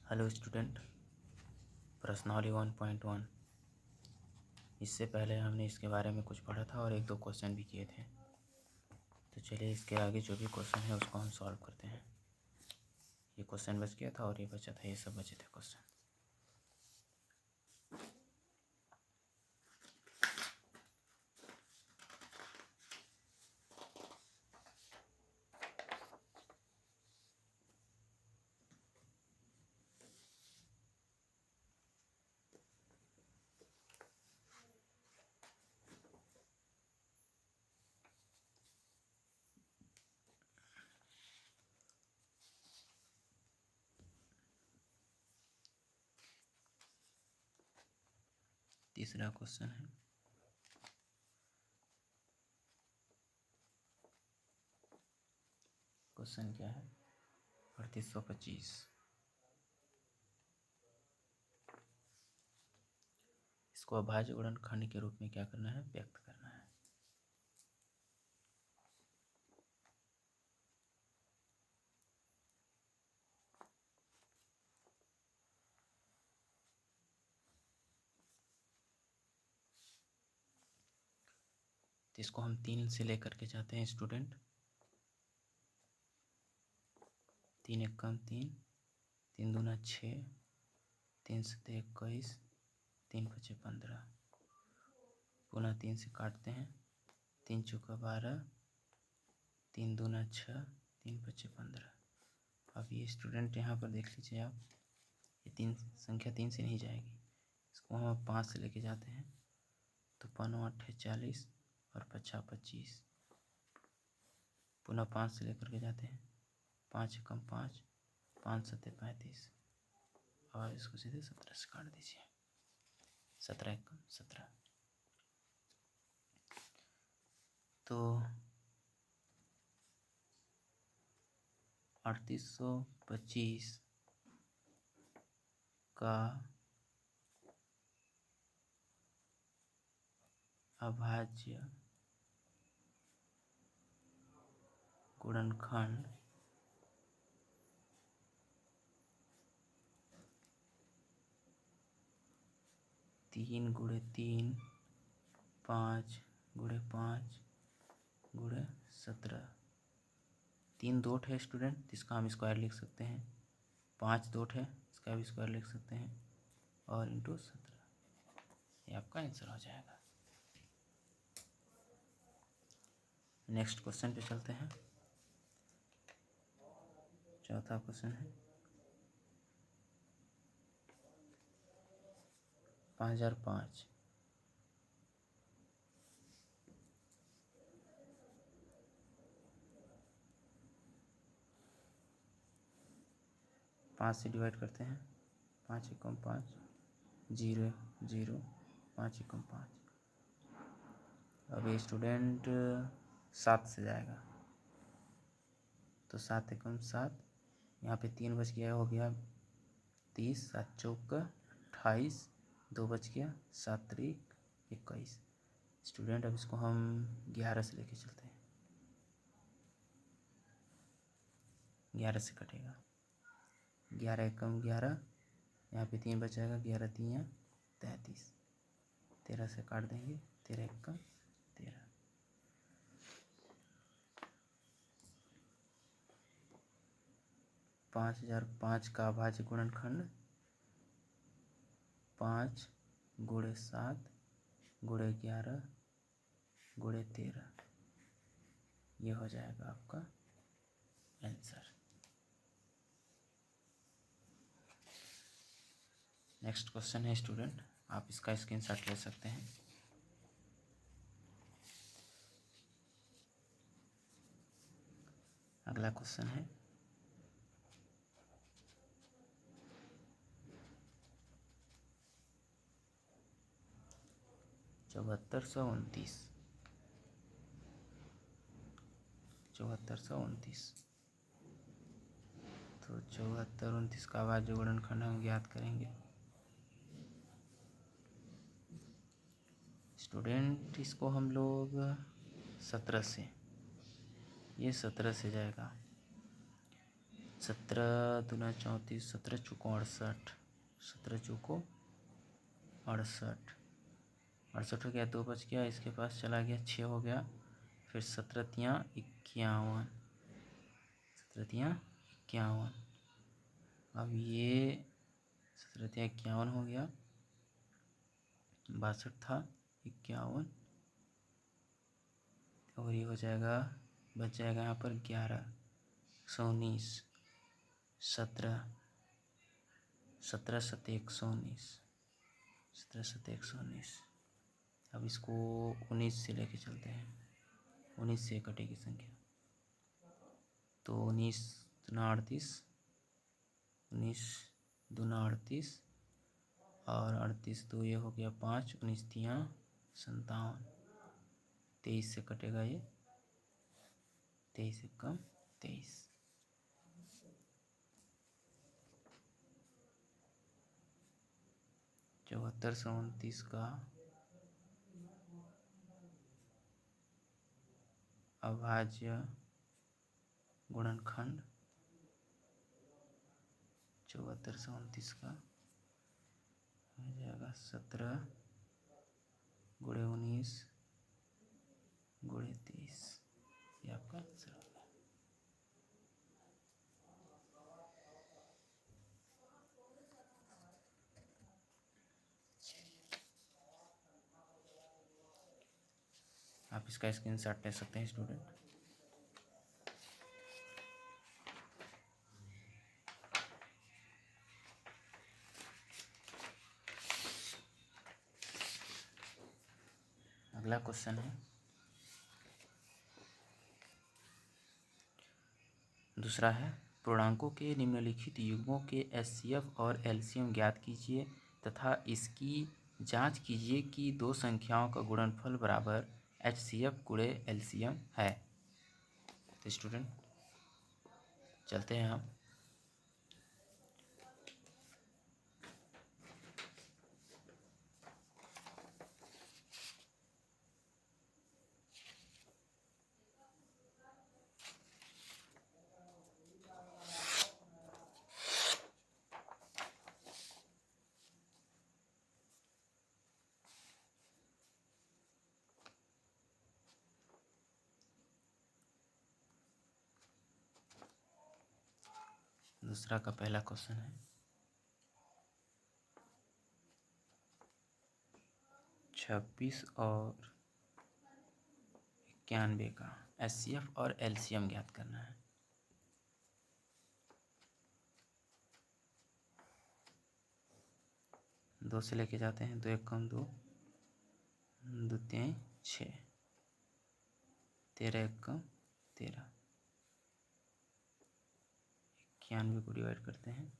Hello student, प्रश्नावली 1.1। इससे पहले हमने इसके बारे में कुछ पढ़ा था और एक दो क्वेश्चन भी किए थे। तो चलिए इसके आगे जो भी क्वेश्चन है उसको हम सॉल्व करते हैं। ये क्वेश्चन बच गया था और ये बचा था, ये सब बचे थे क्वेश्चन। तीसरा क्वेश्चन है, क्वेश्चन क्या है? 3825। इसको अभाज्य गुणनखंड के रूप में क्या करना है? व्यक्त करना है। तो इसको हम 3 से लेकर के जाते हैं स्टूडेंट। 3 एकम 3, 3 दूना 6, 3 सत्ते 21, 3 पचे 15। पुनः 3 से काटते हैं, 3 चौका 12, 3 दूना 6, 3 पचे 15। अब ये स्टूडेंट यहाँ पर देख लीजिए आप, ये संख्या 3 से नहीं जाएगी। इसको हम 5 से लेके जाते हैं तो 5 8 40 और 5 25। पुनः 5 से लेकर के जाते हैं, 5 एकम 5, 5 सत्ते 35। और इसको सीधे 17 से काट दीजिए, 17 एकम 17। तो 3825 का अभाज्य गुणनखंड तीन गुणे 3, 5 गुणे 5 गुणे 17। 3 दोठ है स्टूडेंट, इसका हम स्क्वायर लिख सकते हैं। 5 दोठ है, इसका भी स्क्वायर लिख सकते हैं। और इंटू 17, ये आपका आंसर हो जाएगा। नेक्स्ट क्वेश्चन पे चलते हैं। चौथा क्वेश्चन है 5005। 5 से डिवाइड करते हैं, 5 एकम 5, 0 0, 5 एकम 5। अब ये स्टूडेंट 7 से जाएगा तो 7 एकम 7, यहाँ पे 3 बच गया, हो गया 30, 7 चौका 28, 2 बच गया, 7 त्रिक 21। स्टूडेंट अब इसको हम 11 से लेके चलते हैं, 11 से कटेगा। 11 एकम 11, यहाँ पे 3 बच जाएगा, 11 3 33। 13 से काट देंगे, 13 एकम 13। 5005 का अभाज्य गुणनखंड 5 गुणे 7 गुणे 11 गुणे 13, ये हो जाएगा आपका आंसर। नेक्स्ट क्वेश्चन है स्टूडेंट, आप इसका स्क्रीनशॉट ले सकते हैं। अगला क्वेश्चन है 7429। 7429, तो 7429 का अभाज्य गुणनखंड हम ज्ञात करेंगे। स्टूडेंट इसको हम लोग 17 से, ये 17 से जाएगा। 17 दूना 34, 17 चौको 68, 17 चौको 68, 68 हो गया, 2 बच गया, इसके पास चला गया, 6 हो गया, फिर 17 तियाँ 51, 17 तियाँ 51। अब ये 17 तियाँ 51 हो गया, 62 था 51, और ये हो जाएगा, बच जाएगा यहाँ पर 11, 119, 17, 17 7 119, 17 7 119। अब इसको 19 से लेके चलते हैं, 19 से कटेगी संख्या, तो 19 दूना 38, 19 दूना 38, और 38 तो ये हो गया 5, 19 तियाँ 57, 23 से कटेगा ये, 23 से कम 23। चौहत्तर से 29 का अभाज्य गुणनखंड, 74 से 29 का हो जाएगा 17 गुणे 19 गुणे 23, ये आपका आंसर होगा। आप इसका स्क्रीनशॉट ले सकते हैं स्टूडेंट। अगला क्वेश्चन है, दूसरा है, पूर्णांकों के निम्नलिखित युग्मों के एचसीएफ और एलसीएम ज्ञात कीजिए तथा इसकी जांच कीजिए कि दो संख्याओं का गुणनफल बराबर एचसीएफ गुणे एलसीएम है। तो स्टूडेंट चलते हैं हम। दूसरा का पहला क्वेश्चन है, 26 और 91 का एचसीएफ और एलसीएम ज्ञात करना है। दो से लेके जाते हैं, 2 एक कम 2, 2 3 6, 13 एक कम 13, 91 को डिवाइड करते हैं,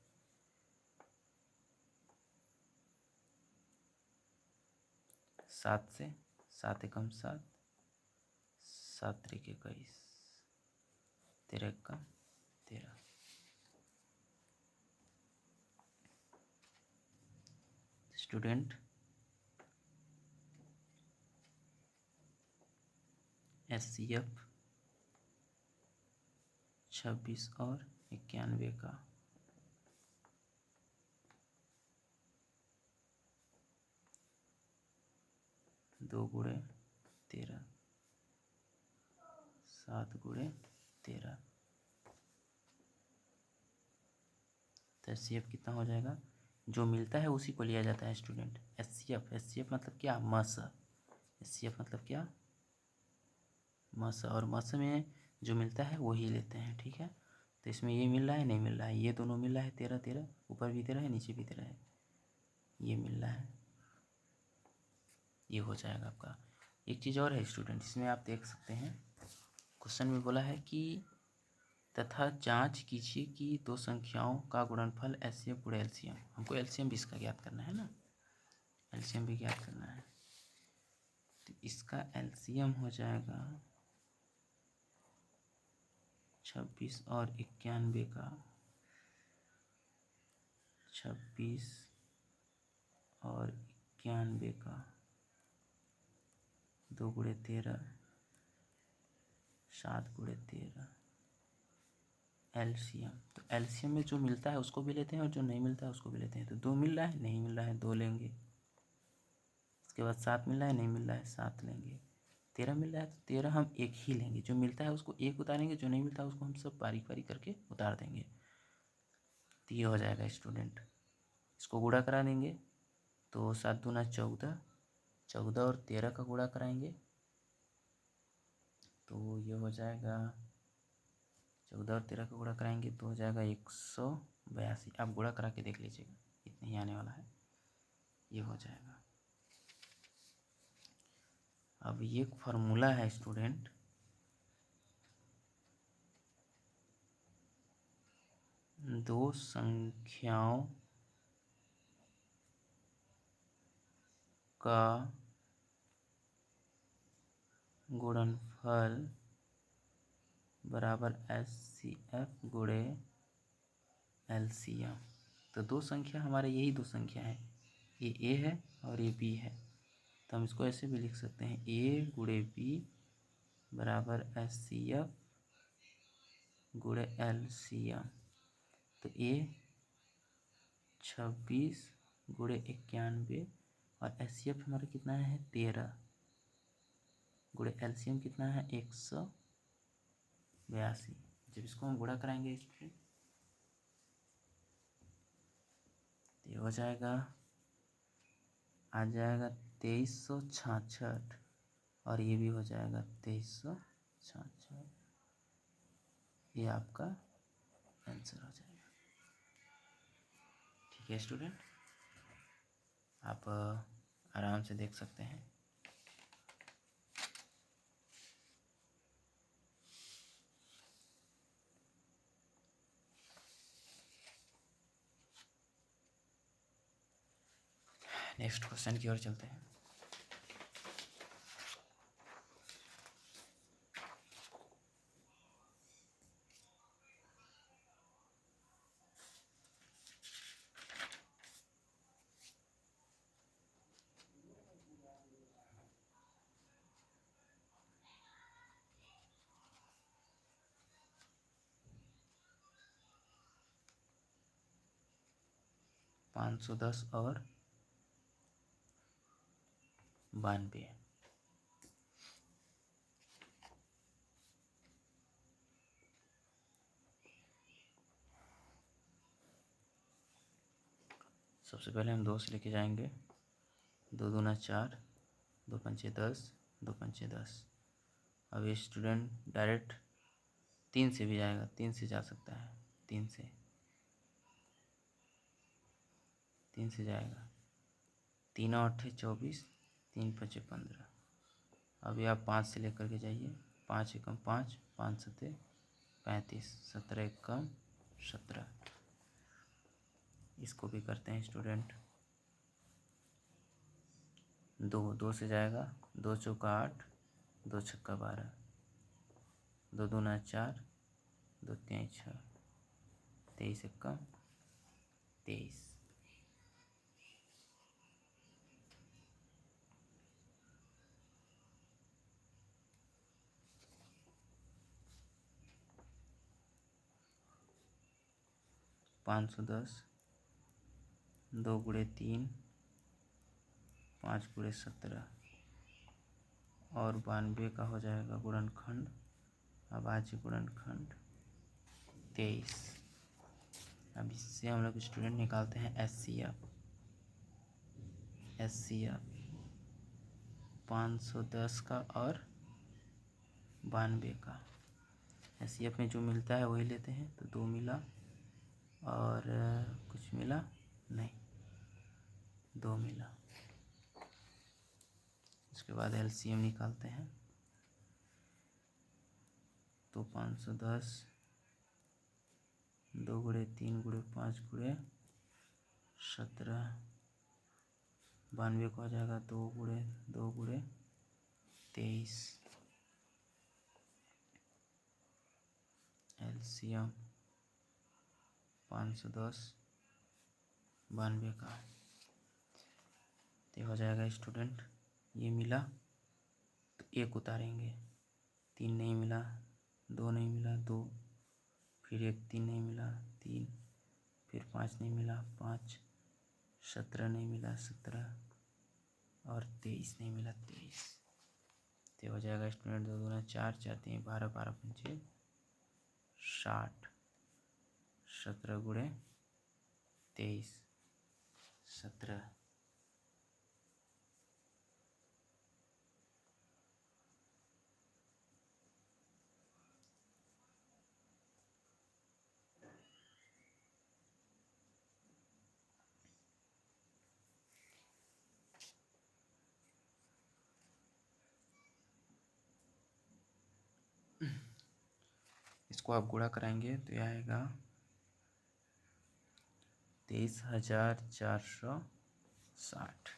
7 से, 7 एकम 7, 7 त्रिक 21, 13 एक कम 13। स्टूडेंट एचसीएफ 26 और 91 का दो गुणे 13, 7 गुणे 13, तो एचसीएफ कितना हो जाएगा? जो मिलता है उसी को लिया जाता है स्टूडेंट। एचसीएफ मतलब क्या? मस। एचसीएफ मतलब क्या? मस, और मस में जो मिलता है वही लेते हैं, ठीक है। तो इसमें ये मिल रहा है, नहीं मिल रहा है, ये दोनों मिल रहा है, 13 13, ऊपर भी 13 है नीचे भी 13 है, ये मिल रहा है, ये हो जाएगा आपका। एक चीज़ और है स्टूडेंट, इसमें आप देख सकते हैं क्वेश्चन में बोला है कि तथा जांच कीजिए कि दो संख्याओं का गुणनफल एचसीएफ गुणे एलसीएम। हमको एलसीएम भी इसका ज्ञात करना है ना, एलसीएम भी ज्ञात करना है। तो इसका एलसीएम हो जाएगा 26 और 91 का, 26 और 91 का दो गुणे 13, 7 गुणे 13, एलसीएम, तो एलसीएम में जो मिलता है उसको भी लेते हैं और जो नहीं मिलता है उसको भी लेते हैं। तो 2 मिल रहा है, नहीं मिल रहा है, 2 लेंगे। इसके बाद 7 मिल रहा है, नहीं मिल रहा है, 7 लेंगे। 13 मिल रहा है तो 13 हम एक ही लेंगे, जो मिलता है उसको एक उतारेंगे, जो नहीं मिलता है उसको हम सब बारी बारी करके उतार देंगे। तो ये हो जाएगा स्टूडेंट, इसको गुणा करा देंगे तो 7 दूना 14, 14 और 13 का गुणा कराएंगे तो ये हो जाएगा, 14 और 13 का गुणा कराएंगे तो हो जाएगा 182। आप गुणा करा के देख लीजिएगा, इतना ही आने वाला है, ये हो जाएगा। अब ये एक फार्मूला है स्टूडेंट, दो संख्याओं का गुणनफल बराबर HCF गुणे LCM। तो दो संख्या हमारे यही दो संख्या है, ये A है और ये B है, तो हम इसको ऐसे भी लिख सकते हैं, A गुणे B बराबर HCF गुणे LCM। तो A 26 गुणे 91 और HCF हमारा कितना है 13 गुणे LCM कितना है 182। जब इसको हम गुणा कराएंगे स्टूडेंट तो ये हो जाएगा, आ जाएगा 2366 और ये भी हो जाएगा 2366। ये आपका आंसर हो जाएगा। ठीक है स्टूडेंट, आप आराम से देख सकते हैं। नेक्स्ट क्वेश्चन की ओर चलते हैं। पाँच सौ 10 और 92। सबसे पहले हम 2 से लेके जाएंगे, 2 दूना 4, 2 पंचे 10, 2 पंचे 10। अब ये स्टूडेंट डायरेक्ट 3 से भी जाएगा, 3 से जा सकता है, 3 से जाएगा, 3 और 8 24, 3 5 15। अभी आप 5 से लेकर के जाइए, 5 एकम 5, 5 सत्ते 35, 17 एकम 17। इसको भी करते हैं स्टूडेंट, 2 से जाएगा, 2 चौका 8, 2 छक्का 12, 2 दूना 4, 2 तिहाई 6, 23 एकम 23। पाँच सौ 10, 2 गुणे 3, 5 गुणे 17 और 92 का हो जाएगा गुणनखंड। अब आज गुणनखंड 23। अब इससे हम लोग स्टूडेंट निकालते हैं HCF। 510 का और 92 का। HCF में जो मिलता है वही लेते हैं, तो 2 मिला और कुछ मिला नहीं, 2 मिला। उसके बाद LCM निकालते हैं, तो 510, 2 गुणे 3 गुणे 5 गुणे 17, 92 को हो जाएगा 2 गुणे 2 गुणे 23। LCM 510 92 का, तो हो जाएगा स्टूडेंट, ये मिला तो 1 उतारेंगे, 3 नहीं मिला, 2 नहीं मिला, 2, फिर 1 3 नहीं मिला 3, फिर 5 नहीं मिला 5, 17 नहीं मिला 17 और 23 नहीं मिला 23। तो हो जाएगा स्टूडेंट 2 दूना 4, 4 3 12, 12 पंचे 60, 17 गुणे 23 17। इसको आप गुणा कराएंगे तो यह आएगा 23,460।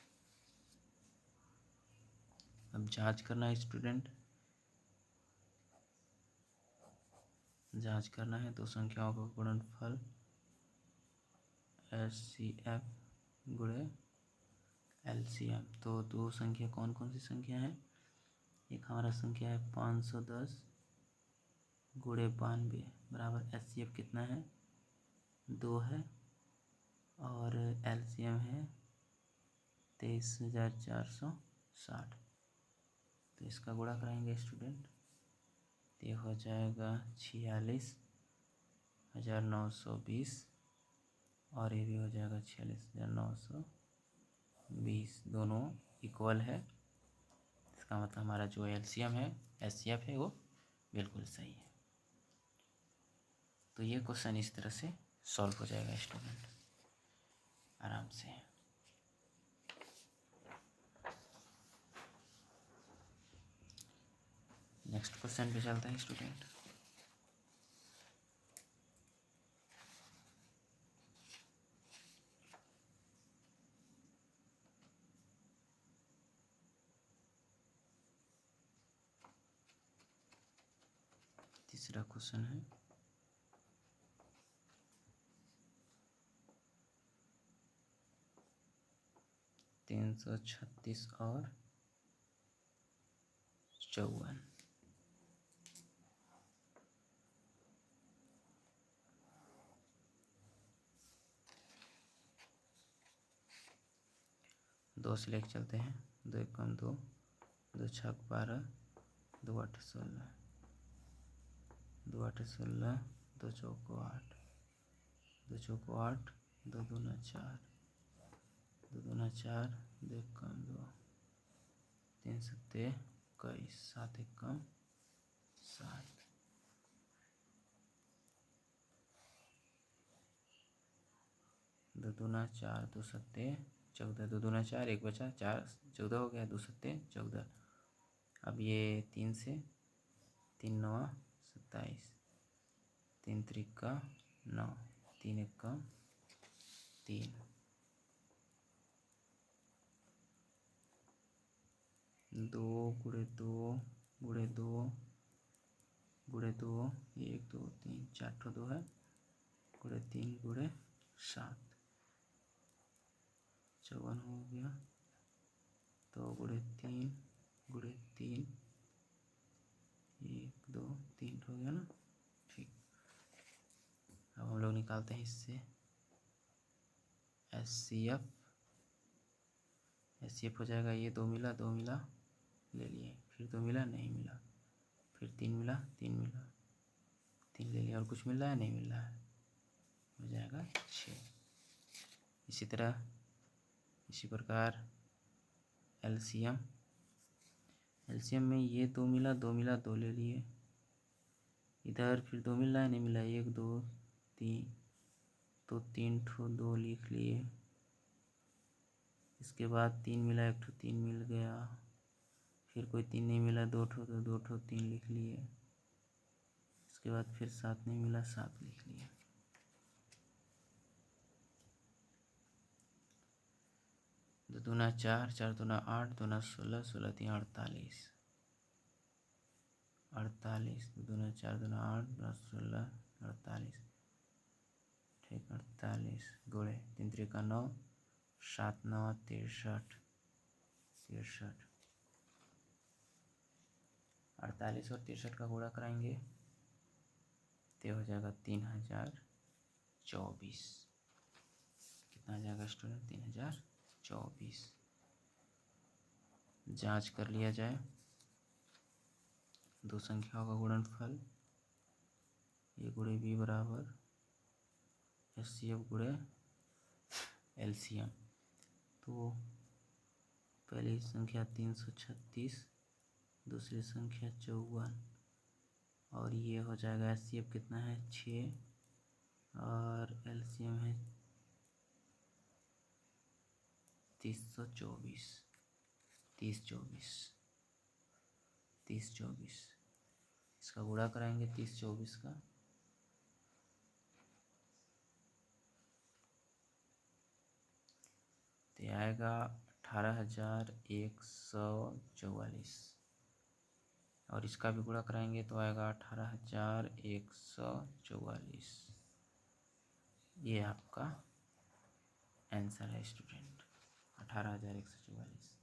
अब जांच करना है स्टूडेंट, जांच करना है दो संख्याओं का गुणनफल HCF गुणे LCM। तो दो संख्या कौन कौन सी संख्या है? एक हमारा संख्या है 510 गुणे 92 बराबर HCF कितना है 2 है और LCM है 23,460। तो इसका गुणा कराएंगे स्टूडेंट, ये हो जाएगा 46,920 और ये भी हो जाएगा 46,920। दोनों इक्वल है, इसका मतलब हमारा जो LCM है HCF है वो बिल्कुल सही है। तो ये क्वेश्चन इस तरह से सॉल्व हो जाएगा स्टूडेंट आराम से। नेक्स्ट क्वेश्चन पे चलते हैं स्टूडेंट। तीसरा क्वेश्चन है 336 और 54। दो से लेके चलते हैं, 2 एक कम 2, 2 छक 12, 2 8 16, 2 8 16, 2 चौको 8, 2 चौको 8, 2 दूना 4, 2 दूना 4, 2 एक कम 2, 3 सत्ते 21, 7 एक कम 7, 2 दूना 4, 2 सत्ते 14, 2 दूना 4, एक बचा 4, 14 हो गया, 2 सत्ते 14। अब ये 3 से 3 9 27, 3 त्रिका 9, 3 एक कम 3, 2 गुणे 2 गुणे 2 गुणे 2, 1 2 3 4 ठो 2 है, गुणे 3 गुणे 7, 54 हो गया। तो गुणे 3 गुणे 3, 1 2 3 हो गया ना, ठीक। अब हम लोग निकालते हैं इससे HCF हो जाएगा, ये 2 मिला 2 मिला ले लिए, फिर 2 मिला नहीं मिला, फिर 3 मिला 3 मिला 3 ले लिया, और कुछ मिल रहा है नहीं मिल रहा है, हो जाएगा 6। इसी तरह इसी प्रकार LCM में ये 2 मिला 2 मिला 2 ले लिए, इधर फिर 2 मिल रहा है नहीं मिला, 1 2 3, तो 3 ठो 2 लिख लिए, इसके बाद 3 मिला 1 ठो 3 मिल गया, फिर कोई 3 नहीं मिला 2 ठो, तो 2 ठो 3 लिख लिए, इसके बाद फिर 7 नहीं मिला 7 लिख लिए। दो दूना 4, 4 दूना 8, दूना 16, 16 3 48, 48, दो दूना 4 दूना 8, दूना 16 48, ठीक 48 गुणे 3 त्रिका 9, 7 9 63, 48 और 63 का गुणा कराएंगे तो हो जाएगा 3024। कितना आ जाएगा स्टूडेंट? 3024। जांच कर लिया जाए। दो संख्याओं का गुणनफल ए गुणे बी बराबर HCF गुणे LCM। तो पहली संख्या 336, दूसरी संख्या 54, और ये हो जाएगा HCF कितना है 6 और LCM है 3024। 3024 इसका गुणा कराएंगे 3024 का, तो आएगा 18,144, और इसका भी गुणा कराएंगे तो आएगा 18,144। ये आपका आंसर है स्टूडेंट, 18,144।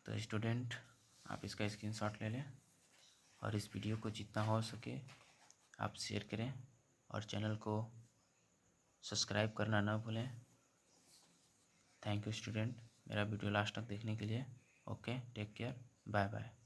तो स्टूडेंट आप इसका स्क्रीनशॉट ले लें और इस वीडियो को जितना हो सके आप शेयर करें और चैनल को सब्सक्राइब करना ना भूलें। थैंक यू स्टूडेंट मेरा वीडियो लास्ट तक देखने के लिए। Okay, take care, bye bye.